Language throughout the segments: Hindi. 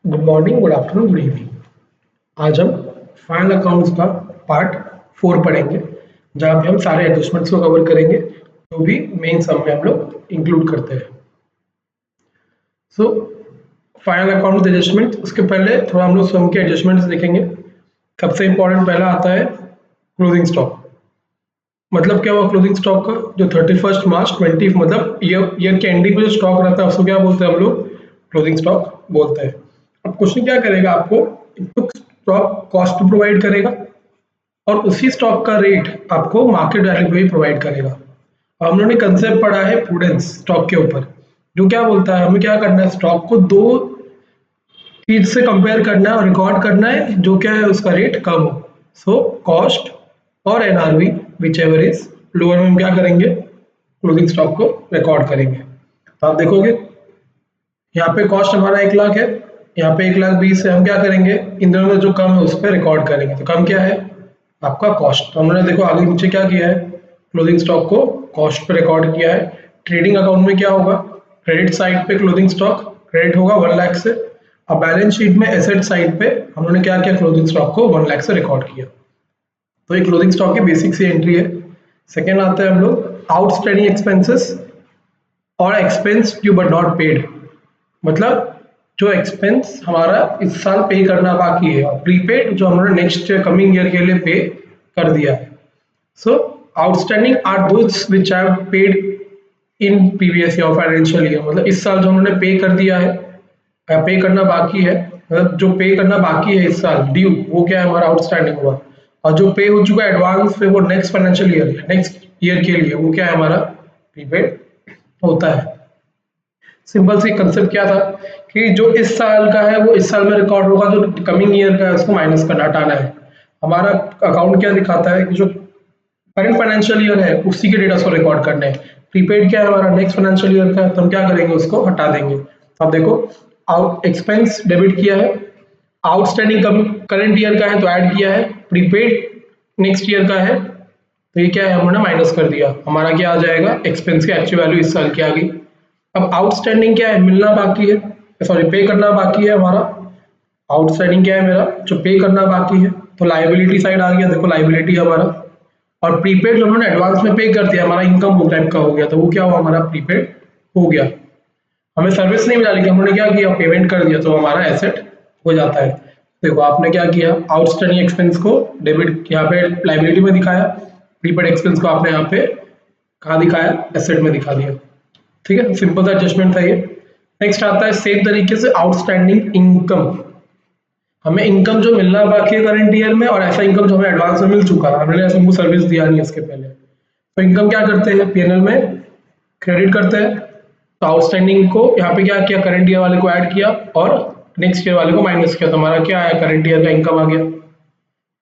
Good morning, good afternoon, good evening. आज हम फाइनल अकाउंट्स का पार्ट 4 पढ़ेंगे, जहाँ पे हम सारे एडजस्टमेंट्स को कवर करेंगे जो भी मेन सम में हम लोग इंक्लूड करते हैं। सो फाइनल अकाउंट एडजस्टमेंट, उसके पहले थोड़ा हम लोग सम के एडजस्टमेंट्स देखेंगे। सबसे इंपॉर्टेंट पहला आता है क्लोजिंग स्टॉक। मतलब क्या हुआ क्लोजिंग स्टॉक का, जो 31 मार्च 20 मतलब ईयर के एंडिंग में जो स्टॉक रहता है उसको क्या बोलते हैं हम लोग, क्लोजिंग स्टॉक बोलते हैं। अब क्वेश्चन क्या करेगा, आपको इनपुट स्टॉक कॉस्ट प्रोवाइड करेगा और उसी स्टॉक का रेट आपको मार्केट वैल्यू पे भी प्रोवाइड करेगा। अब हम लोगों ने कंसेप्ट पढ़ा है प्रूडेंस स्टॉक के ऊपर, जो क्या बोलता है हमें क्या करना है, स्टॉक को दो चीज से कंपेयर करना है और रिकॉर्ड करना है जो क्या है उसका रेट कम हो। सो कॉस्ट और NRV which ever is lower में हम क्या करेंगे, क्लोजिंग स्टॉक को रिकॉर्ड करेंगे। तो आप देखोगे यहाँ पे कॉस्ट हमारा 1 लाख है, यहाँ पे 1,20,000 है, हम क्या करेंगे इन दोनों में जो कम है उस पर रिकॉर्ड करेंगे। तो कम क्या है आपका कॉस्ट। तो हमने देखो आगे नीचे क्या किया है, क्लोजिंग स्टॉक को कॉस्ट पे रिकॉर्ड किया है। ट्रेडिंग अकाउंट में क्या होगा, क्रेडिट साइड पे क्लोजिंग स्टॉक क्रेडिट होगा 1 लाख से। अब बैलेंस शीट में एसेट साइड पे हम लोगों ने क्या किया, क्लोजिंग स्टॉक को 1 लाख से रिकॉर्ड किया। तो ये क्लोजिंग स्टॉक की बेसिक सी एंट्री है। सेकेंड आते हैं हम लोग आउटस्टैंडिंग एक्सपेंसेस और expense due but not paid. मतलब जो एक्सपेंस हमारा इस साल पे करना बाकी है और प्रीपेड जो हमने नेक्स्ट कमिंग ईयर के लिए पे कर दिया है। So outstanding are those which have paid in previous year financial year. मतलब इस साल जो उन्होंने पे कर दिया है, पे करना बाकी है, मतलब जो पे करना बाकी है इस साल ड्यू, वो क्या है हमारा आउटस्टैंडिंग हुआ। और जो पे हो चुका है एडवांस पे वो next financial year next year के लिए वो क्या है हमारा प्रीपेड होता है। सिंपल सी कंसेप्ट क्या था कि जो इस साल का है वो इस साल में रिकॉर्ड होगा, जो कमिंग ईयर का है उसको माइनस करना हटाना है। हमारा अकाउंट क्या दिखाता है कि जो करंट फाइनेंशियल ईयर है उसी के डेटा को रिकॉर्ड करने हैं। प्रीपेड क्या है हमारा नेक्स्ट फाइनेंशियल ईयर का है, तो हम क्या करेंगे उसको हटा देंगे। तो आप देखो आउट एक्सपेंस डेबिट किया है, आउटस्टैंडिंग करंट ईयर का है तो ऐड किया है, प्रीपेड नेक्स्ट ईयर का है तो ये क्या है हमने माइनस कर दिया। हमारा क्या आ जाएगा, एक्सपेंस की एक्चुअल वैल्यू इस साल की आ गई। अब आउटस्टैंडिंग क्या है, मिलना बाकी है, सॉरी पे करना बाकी है हमारा। आउटस्टैंडिंग क्या है मेरा, जो पे करना बाकी है, तो लाइबिलिटी साइड आ गया, देखो लाइबिलिटी हमारा। और प्रीपेड जो हमने एडवांस में पे कर दिया हमारा इनकम वो टाइप का हो गया, तो वो क्या हुआ हमारा प्रीपेड हो गया। हमें सर्विस नहीं मिला लेकिन हमने क्या किया पेमेंट कर दिया, तो हमारा एसेट हो जाता है। देखो आपने क्या किया, आउटस्टैंडिंग एक्सपेंस को डेबिट यहाँ पे लाइबिलिटी में दिखाया, प्रीपेड एक्सपेंस को आपने यहाँ पे कहाँ दिखाया, एसेट में दिखा दिया। ठीक है, सिंपल सा एडजस्टमेंट था ये। नेक्स्ट आता है सेम तरीके से आउटस्टैंडिंग इनकम। हमें इनकम जो मिलना बाकी है करंट ईयर में और ऐसा इनकम जो हमें एडवांस में मिल चुका है, हमने ऐसा सर्विस दिया नहीं इसके पहले, तो इनकम क्या करते हैं पीएनएल में क्रेडिट करते हैं। तो आउटस्टैंडिंग को यहाँ पे क्या किया, करंट ईयर वाले को ऐड किया और नेक्स्ट ईयर वाले को माइनस किया, तो हमारा क्या आया, करंट ईयर का इनकम आ गया।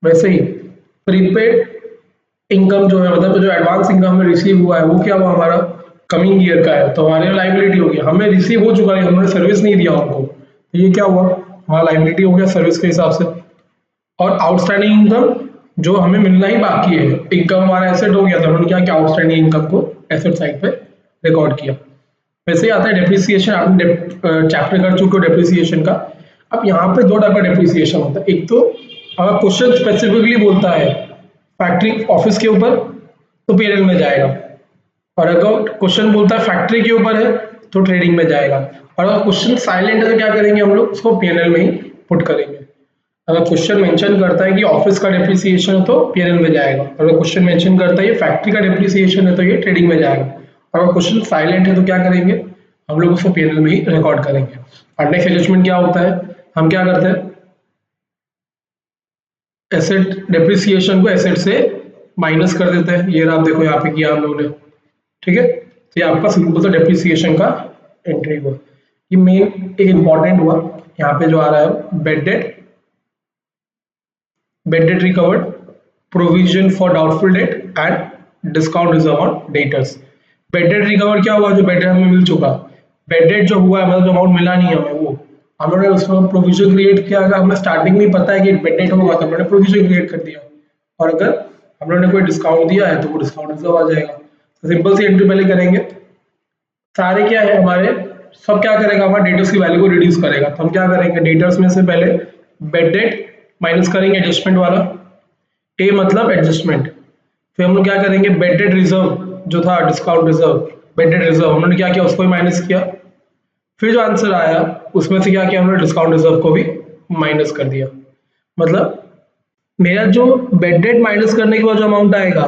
वैसे ही प्रीपेड इनकम जो है मतलब जो एडवांस इनकम हमें रिसीव हुआ है वो क्या हुआ हमारा कमिंग ईयर का है, तो हमारे लाइबिलिटी हो गया। हमें रिसीव हो चुका है, हमने सर्विस नहीं दिया उनको, तो ये क्या हुआ हमारा लाइबिलिटी हो गया सर्विस के हिसाब से। और आउटस्टैंडिंग इनकम जो हमें मिलना ही बाकी है, इनकम हमारा एसेट हो गया, तो हमने क्या किया आउटस्टैंडिंग इनकम को एसेट साइड पे रिकॉर्ड किया। वैसे ही आता है डेप्रिसिएशन, आपने चैप्टर कर चुके हो डेप्रिसिएशन का। अब यहाँ पे दो टाइप का डेप्रिसिएशन होता है, एक तो अगर क्वेश्चन स्पेसिफिकली बोलता है फैक्ट्री ऑफिस के ऊपर तो पीएनएल में जाएगा, और अगर क्वेश्चन बोलता है फैक्ट्री के ऊपर है तो ट्रेडिंग में जाएगा। और अगर क्वेश्चन साइलेंट है तो क्या करेंगे हम लोग उसको पीएनएल में ही पुट करेंगे। अगर क्वेश्चन मेंशन करता है कि ऑफिस का डेप्रिसिएशन है तो पीएनएल में जाएगा, अगर क्वेश्चन मेंशन करता है ये फैक्ट्री का डेप्रिसिएशन है तो ये ट्रेडिंग में जाएगा। और अगर क्वेश्चन साइलेंट है तो क्या करेंगे हम लोग उसको पीएनएल में ही रिकॉर्ड करेंगे। और नेक्स्ट एडजस्टमेंट क्या होता है, हम क्या करते हैं एसेट डेप्रिसिएशन को एसेट से माइनस कर देते हैं। ये आप देखो यहाँ पे किया हम लोगों ने, ठीक है। तो ये आपका सिंपल सा डेप्रिसिएशन का एंट्री हुआ। ये मेन एक इंपॉर्टेंट हुआ, यहाँ पे जो आ रहा है bed debt recovered, provision for doubtful debt and discount reserve on debtors. Bed date recover क्या हुआ, जो बेड डेट हमें मिल चुका, बेड डेट जो हुआ है मतलब जो अमाउंट मिला नहीं हमें वो हम लोगों ने उसमें प्रोविजन क्रिएट किया। अगर हमें स्टार्टिंग में पता है कि बेड डेट होगा तो हमने प्रोविजन क्रिएट कर दिया, और अगर हम लोगों ने कोई डिस्काउंट दिया है तो वो डिस्काउंट रिजर्व आ जाएगा। तो सिंपल सी एंट्री पहले करेंगे, सारे क्या है हमारे सब क्या करेगा, हमारा डेटर्स की वैल्यू को रिड्यूस करेगा। तो हम क्या करेंगे, डेटर्स में से पहले बेड डेट माइनस करेंगे एडजस्टमेंट वाला, ए मतलब एडजस्टमेंट। फिर हम लोग क्या करेंगे, बेड डेट रिजर्व जो था, discount reserve, bed date reserve हमने क्या किया, उसको भी माइनस किया। फिर जो आंसर आया उसमें से क्या किया हमने, डिस्काउंट रिजर्व को भी माइनस कर दिया। मतलब मेरा जो बेड डेट माइनस करने के बाद जो अमाउंट आएगा,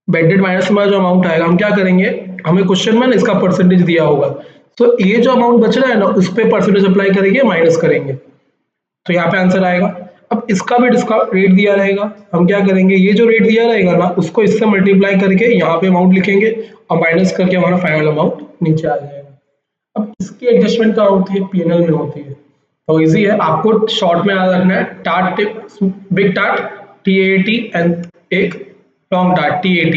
बेड डेट माइनस के बाद जो अमाउंट आएगा, हम क्या करेंगे, हमें क्वेश्चन में ना इसका परसेंटेज दिया होगा, तो ये जो अमाउंट बच रहा है ना उस पर परसेंटेज अप्लाई करेंगे, माइनस करेंगे, तो यहाँ पे आंसर आएगा। अब इसका भी डिस्काउंट रेट दिया रहेगा, हम क्या करेंगे, ये जो रेट दिया रहेगा ना उसको इससे मल्टीप्लाई करके यहाँ पे अमाउंट लिखेंगे और माइनस करके हमारा फाइनल अमाउंट नीचे आ जाएगा। अब इसकी एडजस्टमेंट कहाँ होती है, पीएनएल में होती है। तो इजी है, आपको शॉर्ट में याद रखना है, टाट, बिग टाट TAT एंड एक लॉन्ग टाट TAT।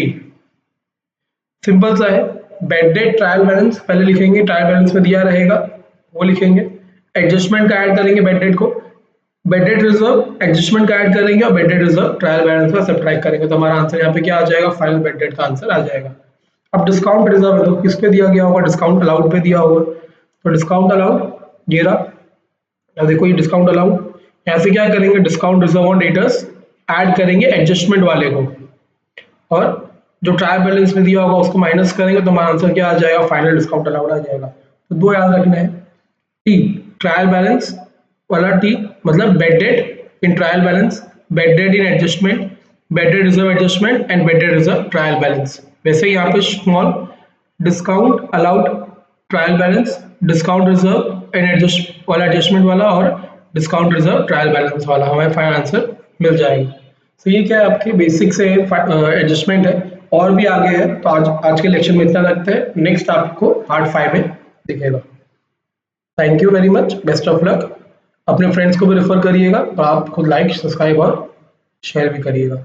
सिंपल सा है, बेड डेट ट्रायल बैलेंस पहले लिखेंगे, ट्रायल बैलेंस में दिया रहेगा वो लिखेंगे, एडजस्टमेंट का ऐड करेंगे बेड डेट को, बेड डेट रिजर्व एडजस्टमेंट का ऐड करेंगे और bed date reserve trial balance का सब्ट्रैक्ट करेंगे, तो हमारा आंसर यहाँ पे क्या आ जाएगा, फाइनल बेड डेट का आंसर आ जाएगा। अब डिस्काउंट रिजर्व है तो किस पे दिया गया होगा, डिस्काउंट अलाउड पे दिया होगा, तो डिस्काउंट अलाउड ये रहा। अब देखो ये डिस्काउंट अलाउड, यहाँ से क्या करेंगे, discount reserve on debtors add करेंगे एडजस्टमेंट वाले को, और जो ट्रायल बैलेंस में दिया होगा उसको माइनस करेंगे, तो हमारा आंसर क्या आ जाएगा, फाइनल डिस्काउंट अलाउड आ जाएगा। तो दो याद रखने हैं, टी ट्रायल बैलेंस वाला टी मतलब bed date in trial balance, bed date in adjustment, bed date reserve adjustment and bed date reserve trial balance. वैसे यहाँ पे small discount allowed trial balance, discount reserve and adjust वाला एडजस्टमेंट वाला और डिस्काउंट रिजर्व ट्रायल बैलेंस वाला, हमें फाइनल आंसर मिल जाएगा। तो ये क्या है, आपकी बेसिक से एडजस्टमेंट है, और भी आगे है, तो आज के लेक्चर में इतना लगता है, नेक्स्ट आपको पार्ट 5 में दिखेगा। Thank you very much, best of luck. अपने फ्रेंड्स को भी रेफर करिएगा और आप खुद लाइक सब्सक्राइब और शेयर भी करिएगा।